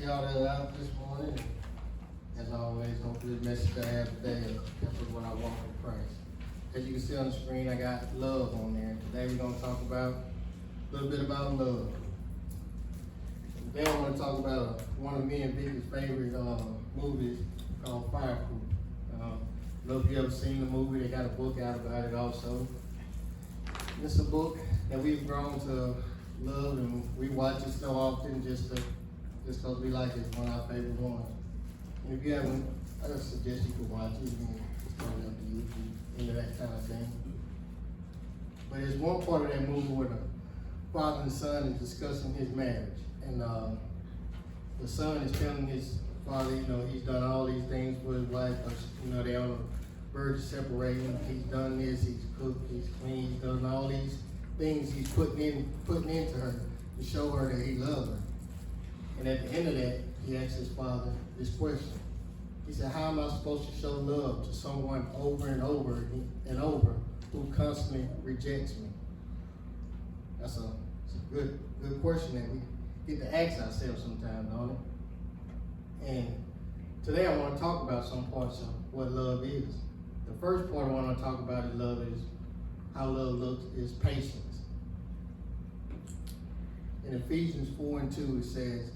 y'all that are out this morning. As always, hopefully the message I have today is definitely what I want from Christ. As you can see on the screen, I got love on there. Today we're going to talk about a little bit about love. Today I want to talk about one of me and Vicky's favorite movies called Fireproof. I don't know if you ever seen the movie. They got a book out about it also. It's a book that we've grown to love, and we watch it so often just because we like it. It's one of our favorite ones. And if you haven't, I just suggest you could watch it. It's totally up to you if you're into that kind of thing. But there's one part of that movie where the father and son is discussing his marriage. And the son is telling his father, he's done all these things for his wife. They're on the verge of separating. He's done this, he's cooked, he's cleaned, he's done all these things he's putting into her to show her that he loves her. And at the end of that, he asked his father this question. He said, how am I supposed to show love to someone over and over and over who constantly rejects me? It's a good question that we get to ask ourselves sometimes, don't it? And today I want to talk about some parts of what love is. The first part I want to talk about in love is how love looks is patience. In Ephesians 4:2 it says,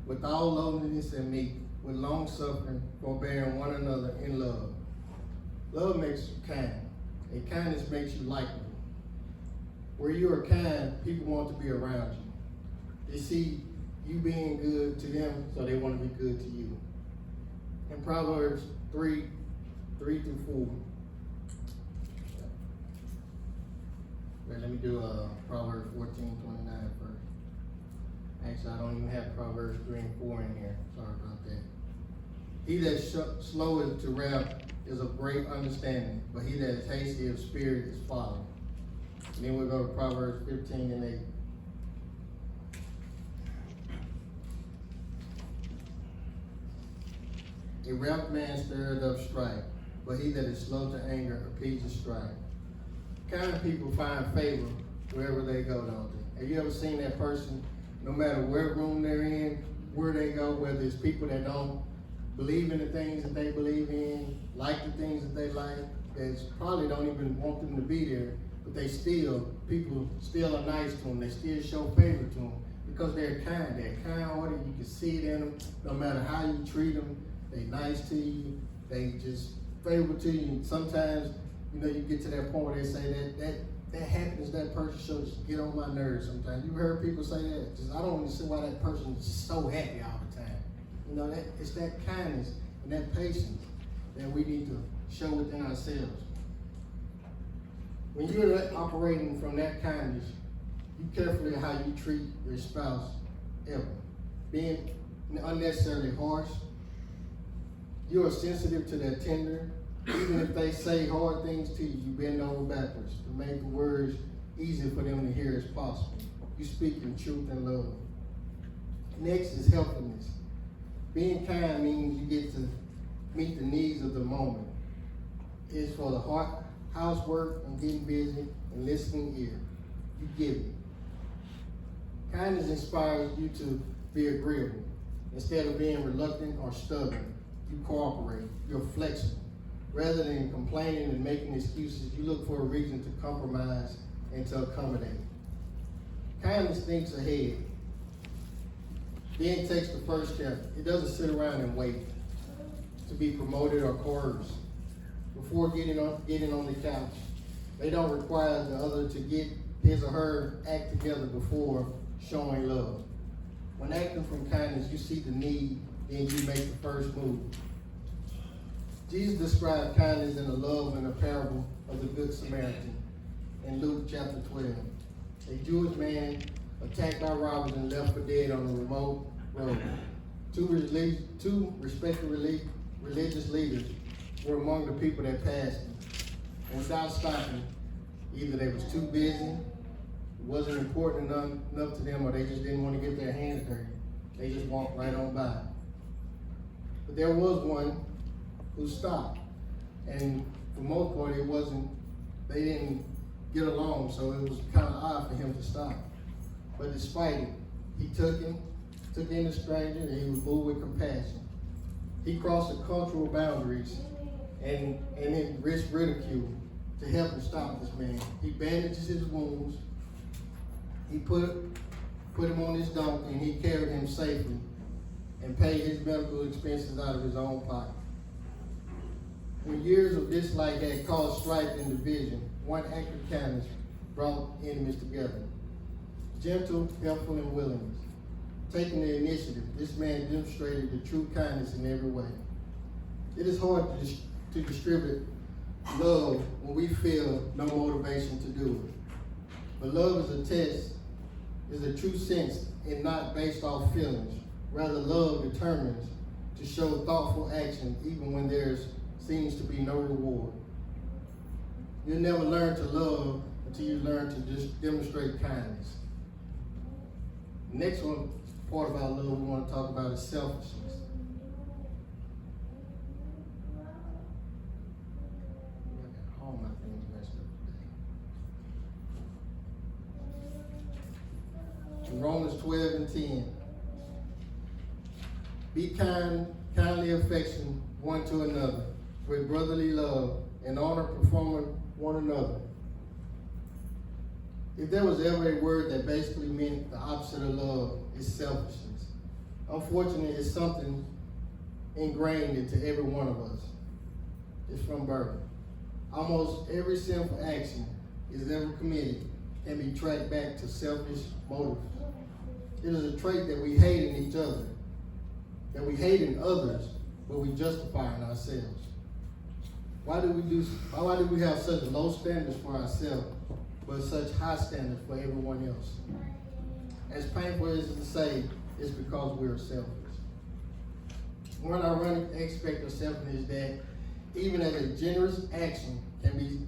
with all lowliness and meek, with long suffering, forbearing one another in love. Love makes you kind, and kindness makes you likable. Where you are kind, people want to be around you. They see you being good to them, so they want to be good to you. In Proverbs 3:3-4. Let me do Proverbs 14:29 first. Actually, I don't even have Proverbs 3 and 4 in here. Sorry about that. He that's slow to wrath is of great understanding, but he that is hasty of spirit is folly. And then we'll go to Proverbs 15:8. A wrath man stirreth up strife, but he that is slow to anger appeases strife. Kind people find favor wherever they go, don't they? Have you ever seen that person, no matter what room they're in, where they go, whether it's people that don't believe in the things that they believe in, like the things that they like, that probably don't even want them to be there, but people still are nice to them. They still show favor to them because they're kind. They're kind-hearted. You can see it in them. No matter how you treat them, they're nice to you. They just favor to you. And sometimes, you get to that point where they say that happiness that person shows get on my nerves sometimes. You heard people say that. I don't understand why that person is just so happy all the time. It's that kindness and that patience that we need to show within ourselves. When you're operating from that kindness, you carefully how you treat your spouse ever. Being unnecessarily harsh, you are sensitive to their tender. Even if they say hard things to you, you bend over backwards to make the words easy for them to hear as possible. You speak in truth and love. Next is helpfulness. Being kind means you get to meet the needs of the moment. It's for the heart, housework, and getting busy, and listening ear. You give it. Kindness inspires you to be agreeable. Instead of being reluctant or stubborn, you cooperate. You're flexible. Rather than complaining and making excuses, you look for a reason to compromise and to accommodate. Kindness thinks ahead. Then takes the first step. It doesn't sit around and wait to be promoted or coerced. Before getting on the couch, they don't require the other to get his or her act together before showing love. When acting from kindness, you see the need, then you make the first move. Jesus described kindness and the love in the parable of the Good Samaritan in Luke chapter 12. A Jewish man attacked by robbers and left for dead on a remote road. Two respected religious leaders were among the people that passed him. And without stopping, either they was too busy, it wasn't important enough to them, or they just didn't want to get their hands dirty. They just walked right on by. But there was one who stopped. And for the most part, they didn't get along, so it was kind of odd for him to stop. But despite it, he took him, took in the stranger, and he was moved with compassion. He crossed the cultural boundaries and it risked ridicule to help and stop this man. He bandages his wounds. He put him on his donkey, and he carried him safely and paid his medical expenses out of his own pocket. When years of dislike had caused strife and division, one act of kindness brought enemies together. Gentle, helpful, and willingness. Taking the initiative, this man demonstrated the true kindness in every way. It is hard to distribute love when we feel no motivation to do it. But love is a test, is a true sense and not based off feelings. Rather, love determines to show thoughtful action even when there seems to be no reward. You'll never learn to love until you learn to just demonstrate kindness. The next part about love we want to talk about is selfishness. All my things messed up today. In Romans 12 and 10, be kind, kindly affection one to another, with brotherly love, and honor performing one another. If there was ever a word that basically meant the opposite of love, it's selfishness. Unfortunately, it's something ingrained into every one of us. It's from birth. Almost every sinful action is ever committed can be tracked back to selfish motives. It is a trait that we hate in each other, that we hate in others, but we justify in ourselves. Why do we have such low standards for ourselves, but such high standards for everyone else? As painful as it is to say, it's because we are selfish. One ironic aspect of selfishness is that even as a generous action can be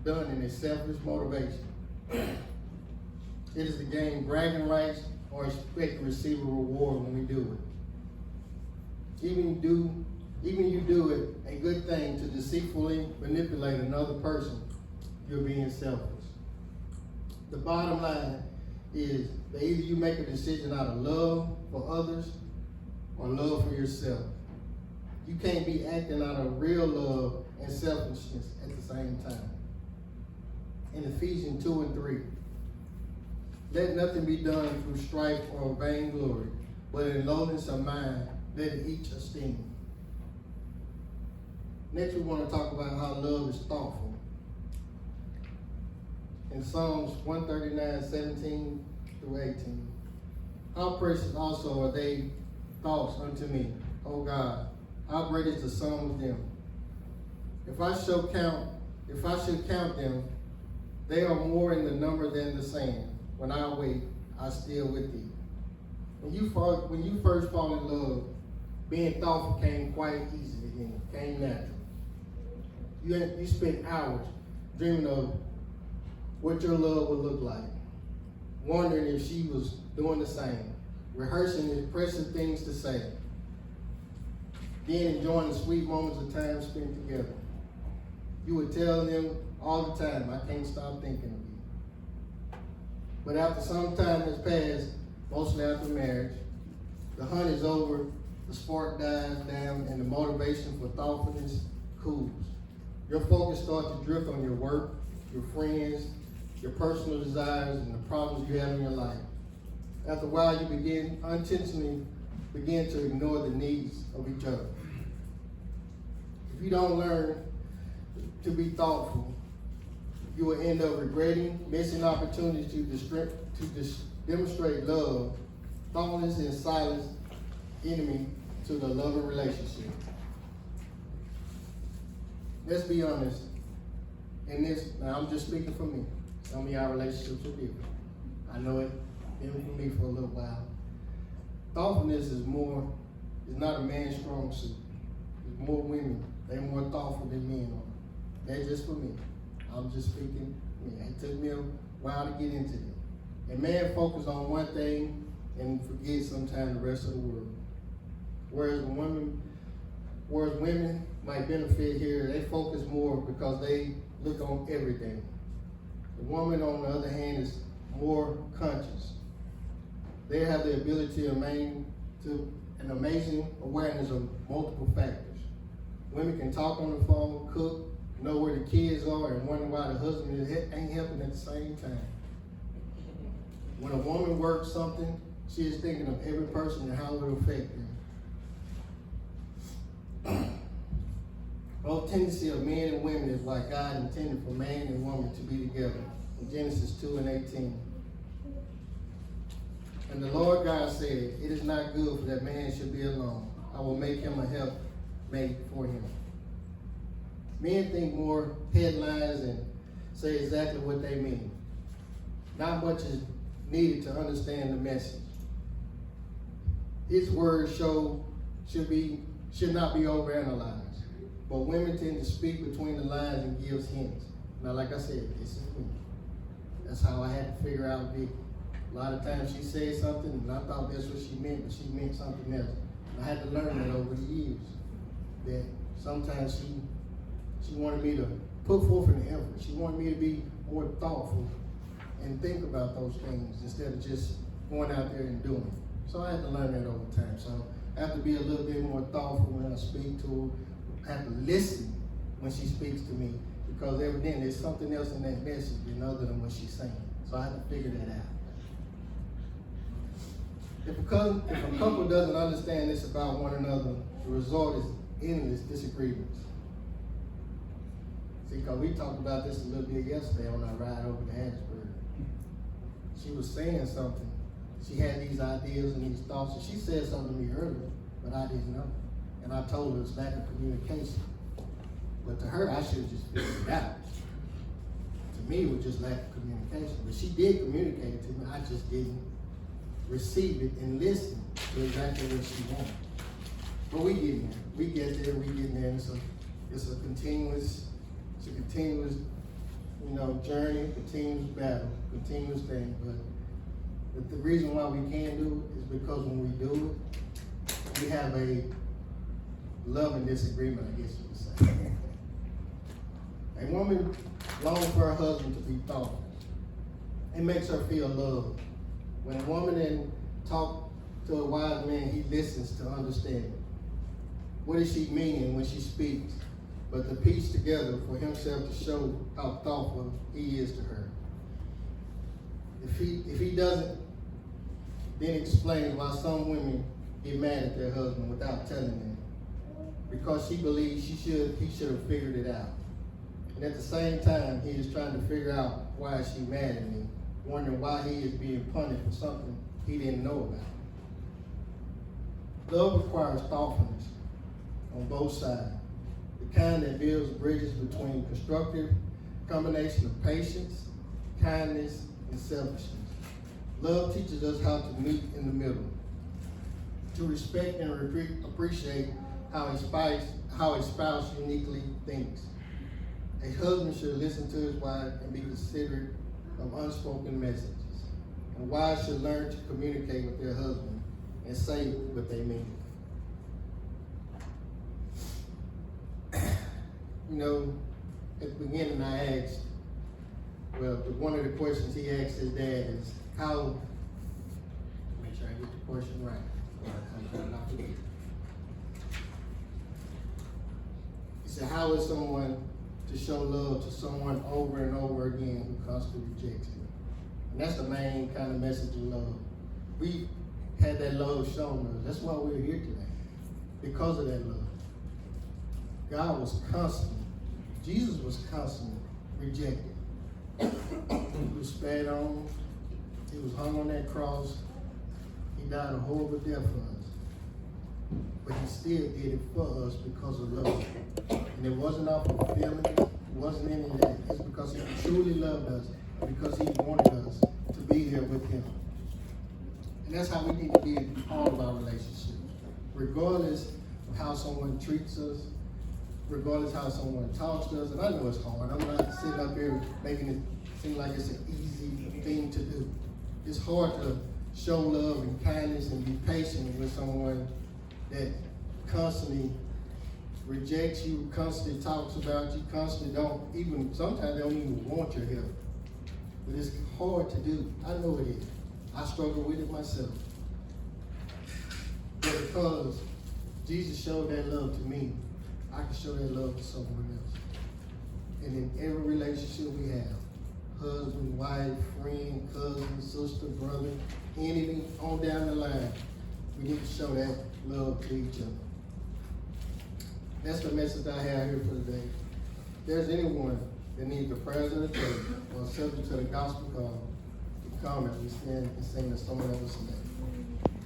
done in a selfish motivation, it is to gain bragging rights or expect to receive a reward when we do it. Even you do it a good thing to deceitfully manipulate another person, you're being selfish. The bottom line is that either you make a decision out of love for others or love for yourself. You can't be acting out of real love and selfishness at the same time. In Ephesians 2 and 3, let nothing be done through strife or vainglory, but in lowliness of mind, let each esteem. Next, we want to talk about how love is thoughtful. In Psalms 139:17 through 18, how precious also are they thoughts unto me, O God, how great is the sum of them. If I should count them, they are more in the number than the sand. When I awake, I still with thee. When you first fall in love, being thoughtful came quite easy again, came natural. You spent hours dreaming of what your love would look like, wondering if she was doing the same, rehearsing impressive things to say, then enjoying the sweet moments of time spent together. You would tell them all the time, I can't stop thinking of you. But after some time has passed, mostly after marriage, the hunt is over, the spark dies down, and the motivation for thoughtfulness cools. Your focus starts to drift on your work, your friends, your personal desires, and the problems you have in your life. After a while, you unintentionally begin to ignore the needs of each other. If you don't learn to be thoughtful, you will end up regretting missing opportunities to demonstrate love. Thoughtfulness and silence enemy to the loving relationship. Let's be honest. Now I'm just speaking for me. Some of y'all relationships are different. I know it been for me for a little while. Thoughtfulness is not a man's strong suit. There's more women. They're more thoughtful than men are. That's just for me. I'm just speaking for me. It took me a while to get into it. A man focuses on one thing and forgets sometimes the rest of the world. Whereas women might benefit here, they focus more because they look on everything. The woman, on the other hand, is more conscious. They have the ability to an amazing awareness of multiple factors. Women can talk on the phone, cook, know where the kids are, and wonder why the husband ain't helping at the same time. When a woman works something, she is thinking of every person and how it will affect them. Both tendency of men and women is like God intended for man and woman to be together. In Genesis 2:18. And the Lord God said, "It is not good for that man should be alone. I will make him a helpmate for him." Men think more headlines and say exactly what they mean. Not much is needed to understand the message. His words should not be overanalyzed. But women tend to speak between the lines and gives hints. Now, like I said, this is me. That's how I had to figure out Vicky. A lot of times she said something and I thought that's what she meant, but she meant something else. And I had to learn that over the years. That sometimes she wanted me to put forth an effort. She wanted me to be more thoughtful and think about those things instead of just going out there and doing it. So I had to learn that over time. So I have to be a little bit more thoughtful when I speak to her. I have to listen when she speaks to me, because evidently there's something else in that message other than what she's saying. So I have to figure that out. If a couple doesn't understand this about one another, the result is endless disagreements. See, because we talked about this a little bit yesterday on our ride over to Hattiesburg. She was saying something. She had these ideas and these thoughts, and she said something to me earlier, but I didn't know. And I told her it's lack of communication. But to her, I should have just figured it out. To me, it was just lack of communication. But she did communicate it to me. I just didn't receive it and listen to exactly what she wanted. But we get there. We get there. And it's a continuous journey, continuous battle, continuous thing. But the reason why we can do it is because when we do it, we have a love and disagreement, I guess you would say. A woman longs for her husband to be thoughtful. It makes her feel loved. When a woman then talks to a wise man, he listens to understand. What is she meaning when she speaks? But to piece together for himself to show how thoughtful he is to her. If he doesn't, then explain why some women get mad at their husband without telling them, because she believes he should have figured it out. And at the same time, he is trying to figure out why is she mad at me, wondering why he is being punished for something he didn't know about. Love requires thoughtfulness on both sides, the kind that builds bridges between constructive combination of patience, kindness, and selfishness. Love teaches us how to meet in the middle, to respect and appreciate how a spouse uniquely thinks. A husband should listen to his wife and be considerate of unspoken messages. And wives should learn to communicate with their husband and say what they mean. At the beginning I asked, one of the questions he asked his dad is, make sure I get the question right. He said, how is someone to show love to someone over and over again who constantly rejects them? And that's the main kind of message of love. We had that love shown us. That's why we're here today, because of that love. God was Jesus was constantly rejected. He was spat on. He was hung on that cross. He died a horrible death for us. But he still did it for us because of love. And it wasn't off of feelings. It wasn't any of that. It's because he truly loved us, and because he wanted us to be there with him. And that's how we need to be in all of our relationships. Regardless of how someone treats us, regardless how someone talks to us. And I know it's hard. I'm not sitting up here making it seem like it's an easy thing to do. It's hard to show love and kindness and be patient with someone that constantly rejects you, constantly talks about you, constantly sometimes they don't even want your help. But it's hard to do. I know it is. I struggle with it myself. But because Jesus showed that love to me, I can show that love to someone else. And in every relationship we have, husband, wife, friend, cousin, sister, brother, enemy, on down the line, we need to show that love to each other. That's the message I have here for today. If there's anyone that needs the prayers of the church or subject to the gospel call, to come and we stand and sing the song that was today.